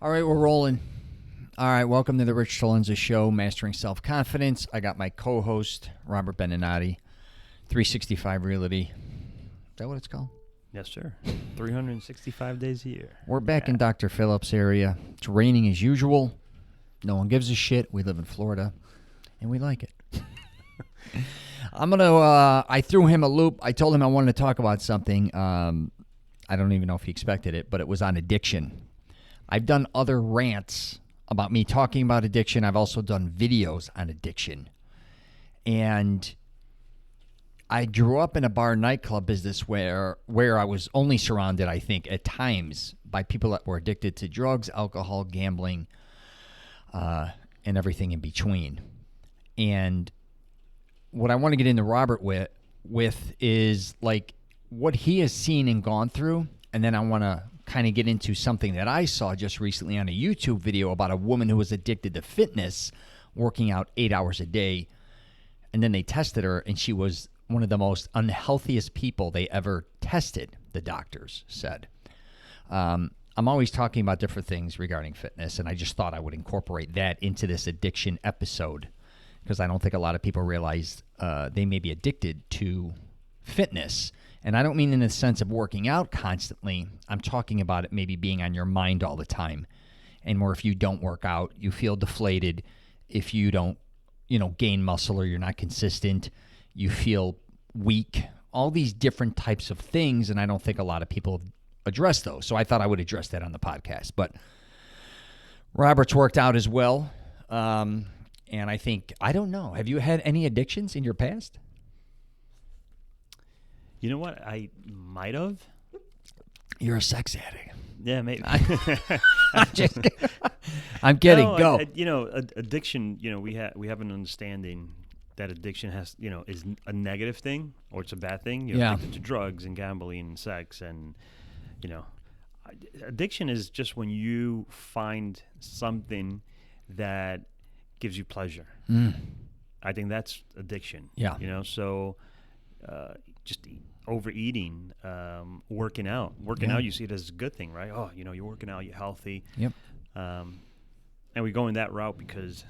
All right, we're rolling. All right, welcome to the Rich CELENZA Show, Mastering Self-Confidence. I got my co-host, Robert Benenati, 365 Realty. Is that what it's called? Yes, sir. 365 days a year. We're back in Dr. Phillips' area. It's raining as usual. No one gives a shit. We live in Florida, and we like it. I threw him a loop. I told him I wanted to talk about something. I don't even know if he expected it, but it was on addiction. I've done other rants about me talking about addiction. I've also done videos on addiction. And I grew up in a bar nightclub business where I was only surrounded, I think, at times by people that were addicted to drugs, alcohol, gambling, and everything in between. And what I want to get into Robert with is like what he has seen and gone through, and then I want to kind of get into something that I saw just recently on a YouTube video about a woman who was addicted to fitness, working out 8 hours a day, and then they tested her, and she was one of the most unhealthiest people they ever tested, the doctors said. I'm always talking about different things regarding fitness, and I just thought I would incorporate that into this addiction episode because I don't think a lot of people realize they may be addicted to fitness. And I don't mean in the sense of working out constantly. I'm talking about it maybe being on your mind all the time. And where if you don't work out, you feel deflated. If you don't, gain muscle or you're not consistent, you feel weak. All these different types of things, and I don't think a lot of people address those. So I thought I would address that on the podcast. But Robert's worked out as well. And I think, I don't know, have you had any addictions in your past? You know what? I might have. You're a sex addict. Yeah, maybe. I'm kidding. No, Go. Addiction. We have an understanding that addiction has, is a negative thing or it's a bad thing. Yeah. Addicted to drugs and gambling and sex and, addiction is just when you find something that gives you pleasure. I think that's addiction. Yeah. So just overeating, working out. Working out, you see it as a good thing, right? Oh, you're working out, you're healthy. Yep. And we go in that route because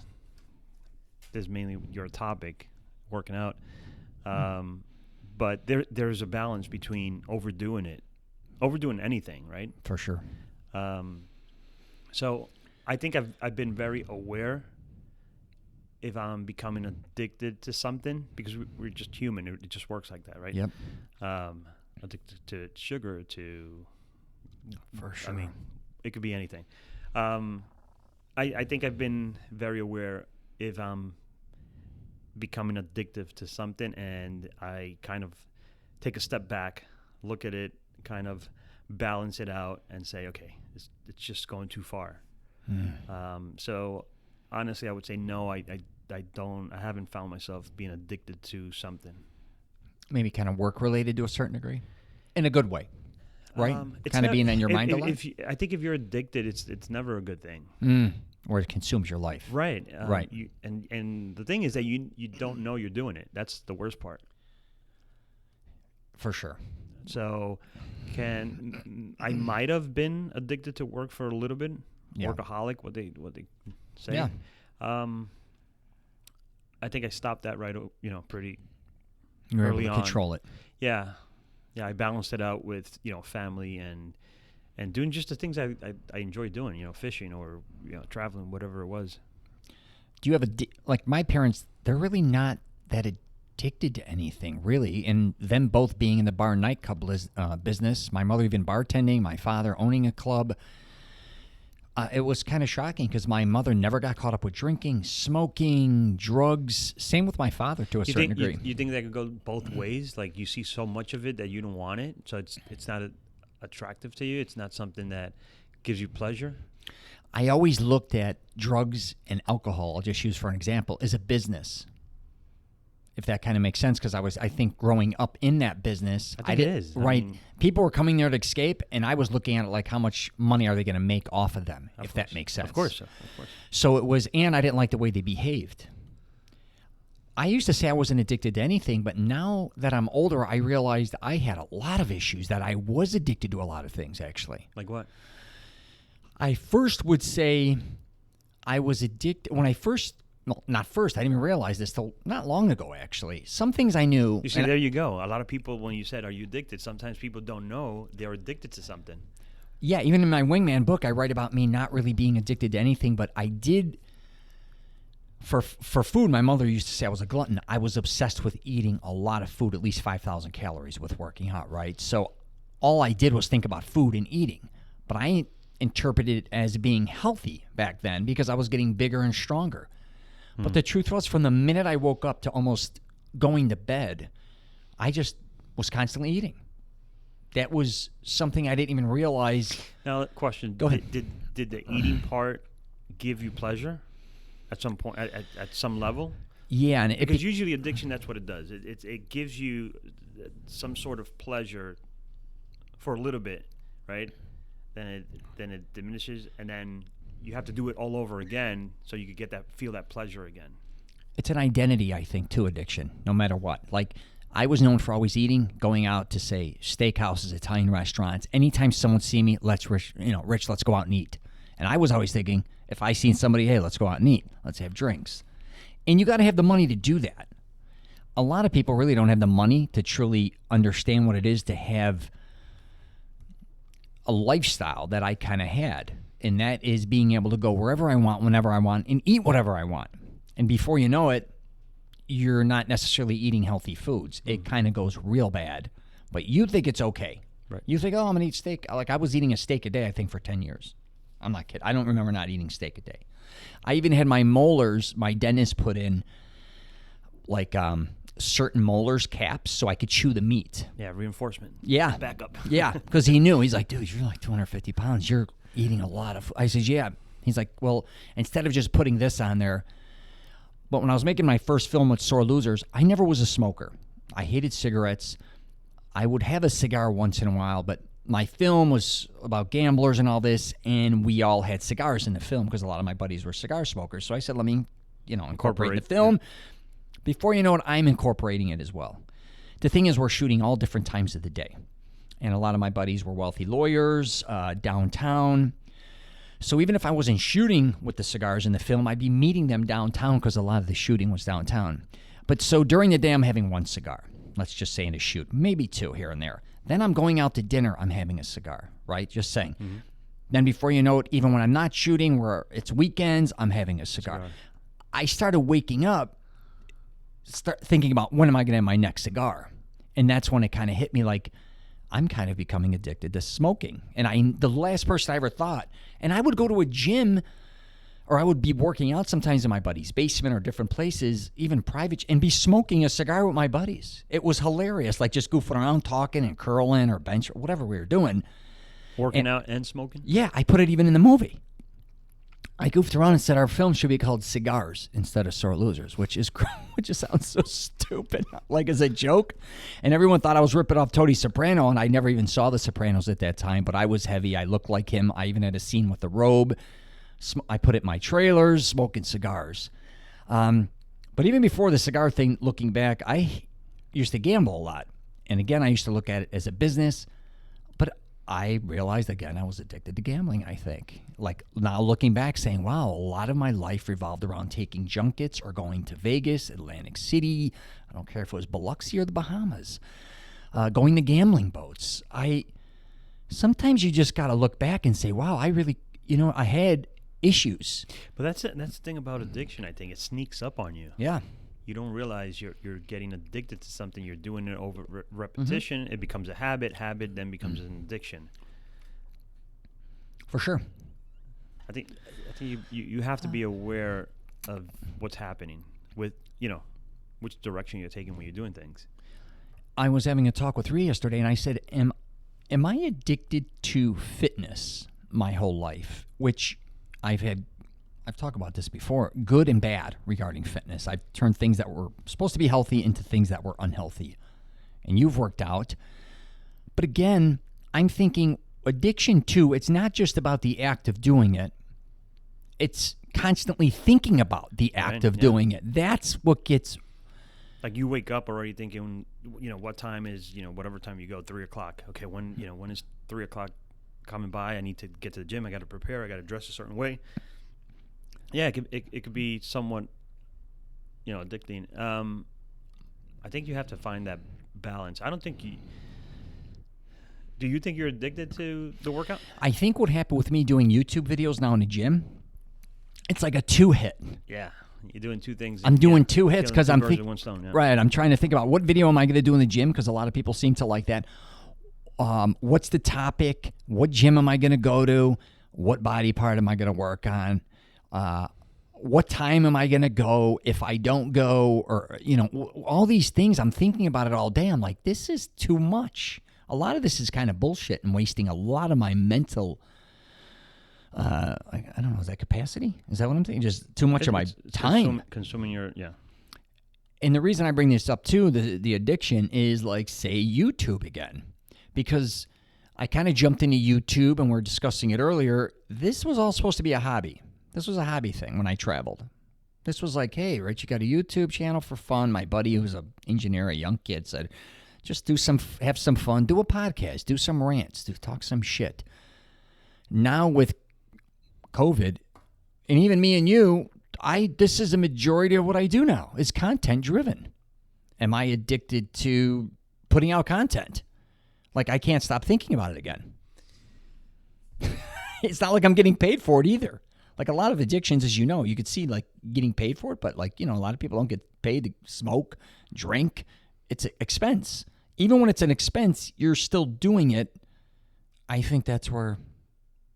this is mainly your topic, working out. But there's a balance between overdoing anything, right? For sure. So I think I've been very aware if I'm becoming addicted to something, because we're just human. It just works like that, right? Yep. Addicted to sugar, For sure. I mean, it could be anything. I think I've been very aware if I'm becoming addictive to something, and I kind of take a step back, look at it, kind of balance it out, and say, okay, it's just going too far. So honestly, I would say no. I haven't found myself being addicted to something. Maybe kind of work related to a certain degree, in a good way, right? Kind of being on your mind a lot. I think if you're addicted, it's never a good thing. Or it consumes your life. Right. Right. And the thing is that you don't know you're doing it. That's the worst part. For sure. So, I might have been addicted to work for a little bit. Yeah. Workaholic, what they say. Yeah. I think I stopped that pretty You're early able to on. control it. Yeah. I balanced it out with family and doing just the things I enjoy doing. Fishing or traveling, whatever it was. Do you have like my parents? They're really not that addicted to anything, really. And them both being in the bar nightclub business. My mother even bartending. My father owning a club. It was kind of shocking because my mother never got caught up with drinking, smoking, drugs. Same with my father to a certain degree. You think that could go both ways? Like you see so much of it that you don't want it, so it's not attractive to you. It's not something that gives you pleasure. I always looked at drugs and alcohol, I'll just use for an example, as a business. If that kind of makes sense, because I think growing up in that business, I think it is. Right. People were coming there to escape, and I was looking at it like how much money are they going to make off of them, if that makes sense. Of course. So it was, and I didn't like the way they behaved. I used to say I wasn't addicted to anything, but now that I'm older, I realized I had a lot of issues, that I was addicted to a lot of things, actually. Like what? I first would say I was addicted when I first. Well, not first. I didn't even realize this till not long ago, actually. Some things I knew. You see, there you go. A lot of people, when you said, "Are you addicted?" Sometimes people don't know they're addicted to something. Yeah, even in my Wingman book, I write about me not really being addicted to anything, but I did. For food, my mother used to say I was a glutton. I was obsessed with eating a lot of food, at least 5,000 calories with working out, right? So all I did was think about food and eating, but I interpreted it as being healthy back then because I was getting bigger and stronger. But the truth was, from the minute I woke up to almost going to bed, I just was constantly eating. That was something I didn't even realize. Now, question. Go ahead. Did the eating part give you pleasure at some point, at some level? Yeah. And because usually addiction, that's what it does. It gives you some sort of pleasure for a little bit, right? Then it diminishes, and then you have to do it all over again so you could feel that pleasure again. It's an identity, I think, to addiction, no matter what. Like, I was known for always eating, going out to, say, steakhouses, Italian restaurants. Anytime someone see me, Rich, let's go out and eat. And I was always thinking, if I seen somebody, hey, let's go out and eat. Let's have drinks. And you got to have the money to do that. A lot of people really don't have the money to truly understand what it is to have a lifestyle that I kind of had. And that is being able to go wherever I want, whenever I want, and eat whatever I want. And before you know it, you're not necessarily eating healthy foods. It kind of goes real bad. But you think it's okay. Right. You think, I'm going to eat steak. Like, I was eating a steak a day, I think, for 10 years. I'm not kidding. I don't remember not eating steak a day. I even had my molars, my dentist put in, like, certain molars caps so I could chew the meat. Yeah, reinforcement. Yeah. Backup. Yeah, because he knew. He's like, dude, you're like 250 pounds. You're eating a lot of food. I said, yeah. He's like, well, instead of just putting this on there. But when I was making my first film with Sore Losers, I never was a smoker. I hated cigarettes. I would have a cigar once in a while, but my film was about gamblers and all this, and we all had cigars in the film because a lot of my buddies were cigar smokers. So I said, let me, incorporate the film. Yeah. Before you know it, I'm incorporating it as well. The thing is, we're shooting all different times of the day. And a lot of my buddies were wealthy lawyers downtown. So even if I wasn't shooting with the cigars in the film, I'd be meeting them downtown because a lot of the shooting was downtown. But so during the day, I'm having one cigar. Let's just say in a shoot, maybe two here and there. Then I'm going out to dinner, I'm having a cigar, right? Just saying. Mm-hmm. Then before you know it, even when I'm not shooting, where it's weekends, I'm having a cigar. I started waking up, thinking about when am I going to have my next cigar? And that's when it kind of hit me like, I'm kind of becoming addicted to smoking. And the last person I ever thought, and I would go to a gym or I would be working out sometimes in my buddy's basement or different places, even private, and be smoking a cigar with my buddies. It was hilarious, like just goofing around, talking and curling or bench or whatever we were doing. Working out and smoking? Yeah, I put it even in the movie. I goofed around and said our film should be called Cigars instead of Sore Losers, which just sounds so stupid, like as a joke. And everyone thought I was ripping off Tony Soprano, and I never even saw The Sopranos at that time, but I was heavy. I looked like him. I even had a scene with the robe. I put it in my trailers, smoking cigars. But even before the cigar thing, looking back, I used to gamble a lot. And again, I used to look at it as a business. But I realized, again, I was addicted to gambling, I think. Like now looking back saying, wow, a lot of my life revolved around taking junkets or going to Vegas, Atlantic City. I don't care if it was Biloxi or the Bahamas. Going to gambling boats. Sometimes you just got to look back and say, wow, I really, I had issues. But that's the thing about addiction, I think. It sneaks up on you. Yeah. You don't realize you're getting addicted to something. You're doing it over repetition. Mm-hmm. It becomes a habit then becomes an addiction. For sure. I think you have to be aware of what's happening with, which direction you're taking when you're doing things. I was having a talk with Rhea yesterday, and I said, am I addicted to fitness my whole life? Which I've talked about this before, good and bad regarding fitness. I've turned things that were supposed to be healthy into things that were unhealthy. And you've worked out. But again, I'm thinking addiction too, it's not just about the act of doing it. It's constantly thinking about the act of doing it. That's what gets... Like you wake up already thinking, what time is, whatever time you go, 3 o'clock. Okay, when is 3 o'clock coming by. I need to get to the gym. I got to prepare. I got to dress a certain way. Yeah, it could be somewhat, addicting. I think you have to find that balance. I don't think you. Do you think you're addicted to the workout? I think what happened with me doing YouTube videos now in the gym, it's like a 2-hit. Yeah, you're doing two things. I'm doing 2 hits because I'm thinking. Yeah. Right, I'm trying to think about what video am I going to do in the gym because a lot of people seem to like that. What's the topic? What gym am I going to go to? What body part am I going to work on? What time am I going to go if I don't go? Or, all these things. I'm thinking about it all day. I'm like, this is too much. A lot of this is kind of bullshit and wasting a lot of my mental, I don't know, is that capacity? Is that what I'm thinking? Just too much of my time. Consuming your, yeah. And the reason I bring this up, too, the addiction is like, say, YouTube again. Because I kind of jumped into YouTube and we're discussing it earlier. This was all supposed to be a hobby. This was a hobby thing when I traveled. This was like, hey, Rich, you got a YouTube channel for fun. My buddy who's an engineer, a young kid, said, just have some fun, do a podcast, do some rants, talk some shit. Now with COVID, and even me and you, this is a majority of what I do now is content driven. Am I addicted to putting out content? Like I can't stop thinking about it again. It's not like I'm getting paid for it either. Like a lot of addictions, as you know, you could see like getting paid for it, but like, a lot of people don't get paid to smoke, drink. It's an expense. Even when it's an expense, you're still doing it. I think that's where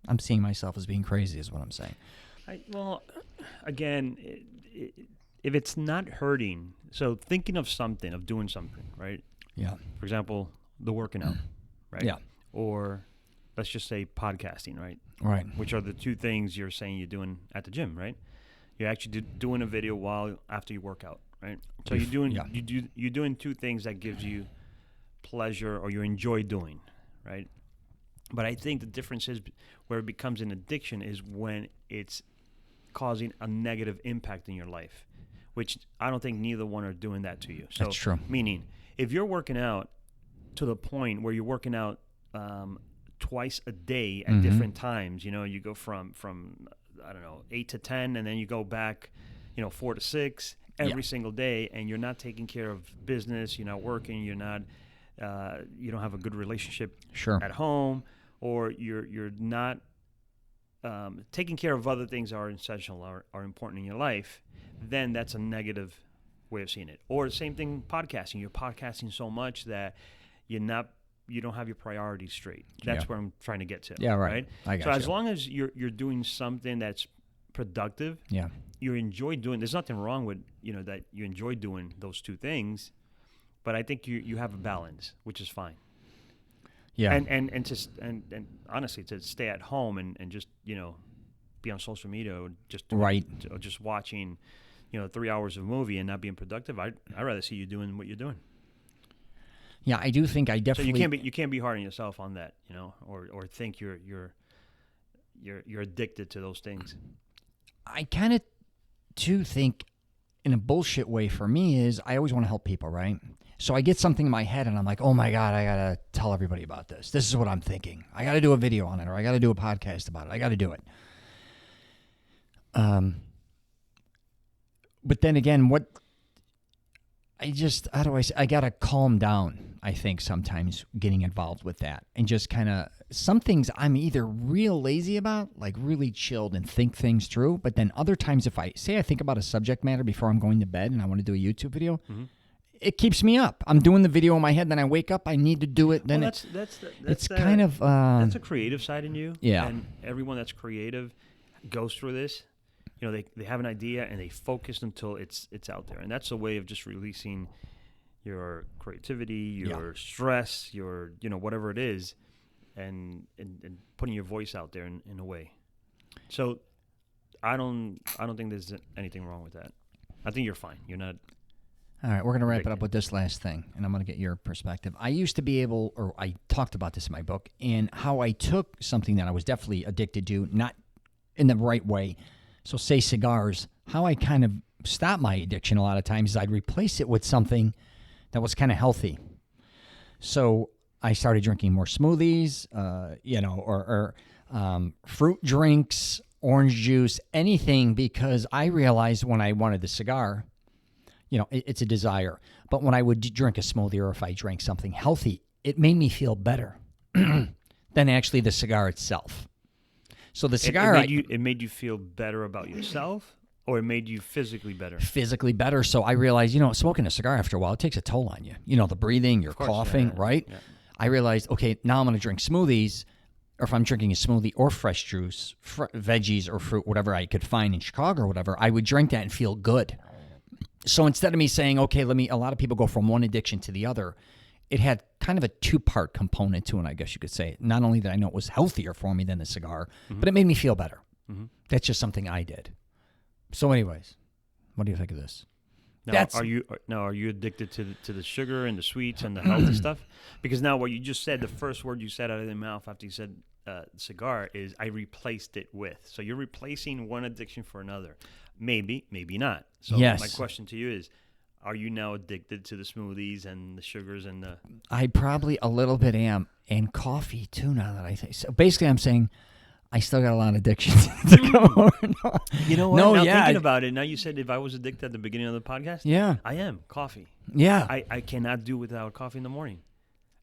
I'm seeing myself as being crazy is what I'm saying. Again, if it's not hurting, so thinking of doing something, right? Yeah. For example, the working out, right? Yeah. Or let's just say podcasting, right? Right. Which are the two things you're saying you're doing at the gym, right? You're actually doing a video after you work out, right? So you're doing two things that gives you pleasure or you enjoy doing, right? But I think the difference is where it becomes an addiction is when it's causing a negative impact in your life, which I don't think neither one are doing that to you. So, that's true. Meaning, if you're working out to the point where you're working out twice a day at different times, you go from I don't know 8 to 10, and then you go back, 4 to 6 every single day, and you're not taking care of business, you're not working, you're not, you don't have a good relationship at home, or you're not taking care of other things that are essential are important in your life, then that's a negative way of seeing it. Or the same thing, podcasting. You're podcasting so much that you don't have your priorities straight. That's where I'm trying to get to. Yeah, right. I got you. As long as you're doing something that's productive, you enjoy doing. There's nothing wrong with that you enjoy doing those two things, but I think you have a balance, which is fine. Yeah, and honestly, to stay at home and just be on social media or just or just watching 3 hours of a movie and not being productive, I'd rather see you doing what you're doing. Yeah, I do think I definitely. So you can't be hard on yourself on that, or think you're addicted to those things. I kind of too think, in a bullshit way for me, is I always want to help people, right? So I get something in my head and I'm like, oh my God, I gotta tell everybody about this. This is what I'm thinking. I gotta do a video on it, or I gotta do a podcast about it. I gotta do it. But then again, I gotta calm down, I think, sometimes getting involved with that. And just kind of, some things I'm either real lazy about, like really chilled and think things through. But then other times, if I think about a subject matter before I'm going to bed and I want to do a YouTube video, it keeps me up. I'm doing the video in my head, then I wake up, I need to do it. Then it's kind of... that's a creative side in you. Yeah. And everyone that's creative goes through this. They have an idea and they focus until it's out there. And that's a way of just releasing your creativity, your stress, your, whatever it is, and putting your voice out there in a way. So I don't think there's anything wrong with that. I think you're fine. You're not... All right, we're going to wrap it up with this last thing, and I'm going to get your perspective. I used to be able, or I talked about this in my book, and how I took something that I was definitely addicted to, not in the right way. So say cigars, how I kind of stopped my addiction a lot of times is I'd replace it with something that was kind of healthy. So I started drinking more smoothies, or fruit drinks, orange juice, anything, because I realized when I wanted the cigar, it's a desire. But when I would drink a smoothie or if I drank something healthy, it made me feel better than actually the cigar itself. So the cigar... It made you feel better about yourself, or it made you physically better? Physically better. So I realized, smoking a cigar after a while, it takes a toll on you. The breathing, your coughing, right? Yeah. I realized, okay, now I'm going to drink smoothies, or if I'm drinking a smoothie or fresh juice, veggies or fruit, whatever I could find in Chicago or whatever, I would drink that and feel good. So instead of me saying, okay, a lot of people go from one addiction to the other, it had kind of a two-part component to it, I guess you could say. Not only that I know it was healthier for me than the cigar, but it made me feel better. Mm-hmm. That's just something I did. So anyways, what do you think of this? Now, are you addicted to the sugar and the sweets and the healthy stuff? Because now what you just said, the first word you said out of your mouth after you said cigar is I replaced it with. So you're replacing one addiction for another. Maybe, maybe not. So yes. My question to you is, are you now addicted to the smoothies and the sugars and the... I probably a little bit am. And coffee, too, now that I think. So basically, I'm saying I still got a lot of addictions to come over. You know what? Thinking about it, now you said if I was addicted at the beginning of the podcast. Yeah. I am. Coffee. Yeah. I cannot do without coffee in the morning.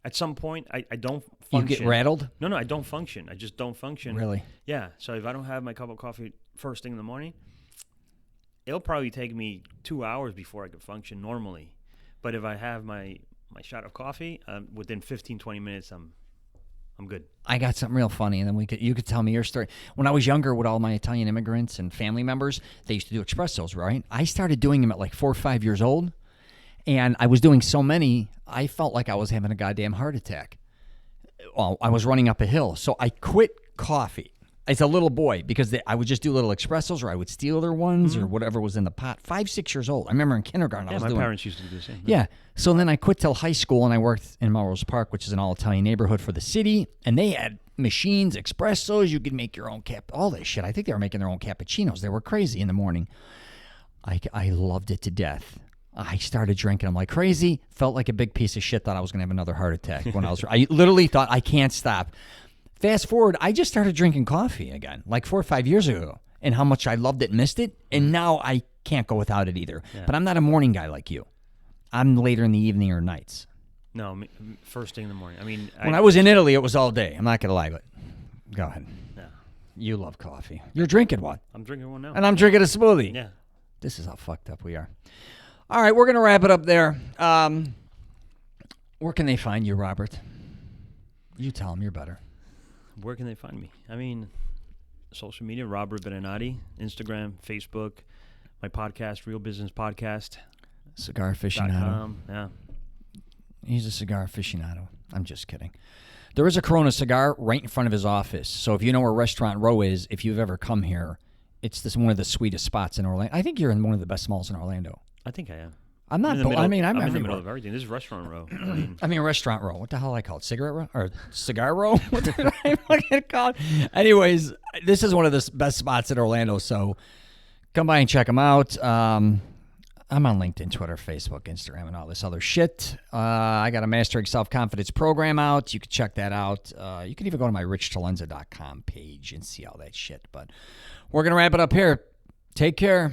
At some point, I don't function. You get rattled? No, I don't function. I just don't function. Really? Yeah. So if I don't have my cup of coffee first thing in the morning, it'll probably take me 2 hours before I could function normally. But if I have my shot of coffee, within 15, 20 minutes, I'm good. I got something real funny, and then you could tell me your story. When I was younger with all my Italian immigrants and family members, they used to do espressos, right? I started doing them at like 4 or 5 years old, and I was doing so many, I felt like I was having a goddamn heart attack. Well, I was running up a hill, so I quit coffee as a little boy because I would just do little espressos, or I would steal their ones or whatever was in the pot. 5, 6 years old. I remember in kindergarten I was doing it. My parents used to do the same. Yeah. So then I quit till high school, and I worked in Melrose Park, which is an all-Italian neighborhood for the city, and they had machines, espressos. You could make your own all this shit. I think they were making their own cappuccinos. They were crazy in the morning. I loved it to death. I started drinking them like crazy, felt like a big piece of shit, thought I was going to have another heart attack when I literally thought I can't stop. Fast forward, I just started drinking coffee again, like 4 or 5 years ago, and how much I loved it, missed it, and now I can't go without it either. Yeah. But I'm not a morning guy like you. I'm later in the evening or nights. No, first thing in the morning. I mean, when I was in Italy, it was all day. I'm not going to lie, but go ahead. No. You love coffee. You're drinking one. I'm drinking one now. And I'm drinking a smoothie. Yeah. This is how fucked up we are. All right, we're going to wrap it up there. Where can they find you, Robert? You tell them you're better. Where can they find me? I mean, social media, Robert Benenati, Instagram, Facebook, my podcast, Real Business Podcast. Cigar aficionado. Yeah. He's a cigar aficionado. I'm just kidding. There is a Corona cigar right in front of his office. So if you know where Restaurant Row is, if you've ever come here, it's one of the sweetest spots in Orlando. I think you're in one of the best malls in Orlando. I think I am. I'm not. I'm in everywhere. the middle of everything. This is Restaurant Row. I mean, Restaurant Row. What the hell I call it? Cigarette row or cigar row? What did I fucking call it? Anyways, this is one of the best spots in Orlando. So come by and check them out. I'm on LinkedIn, Twitter, Facebook, Instagram, and all this other shit. I got a Mastering Self-Confidence program out. You can check that out. You can even go to my richcelenzapodcast.com page and see all that shit. But we're gonna wrap it up here. Take care.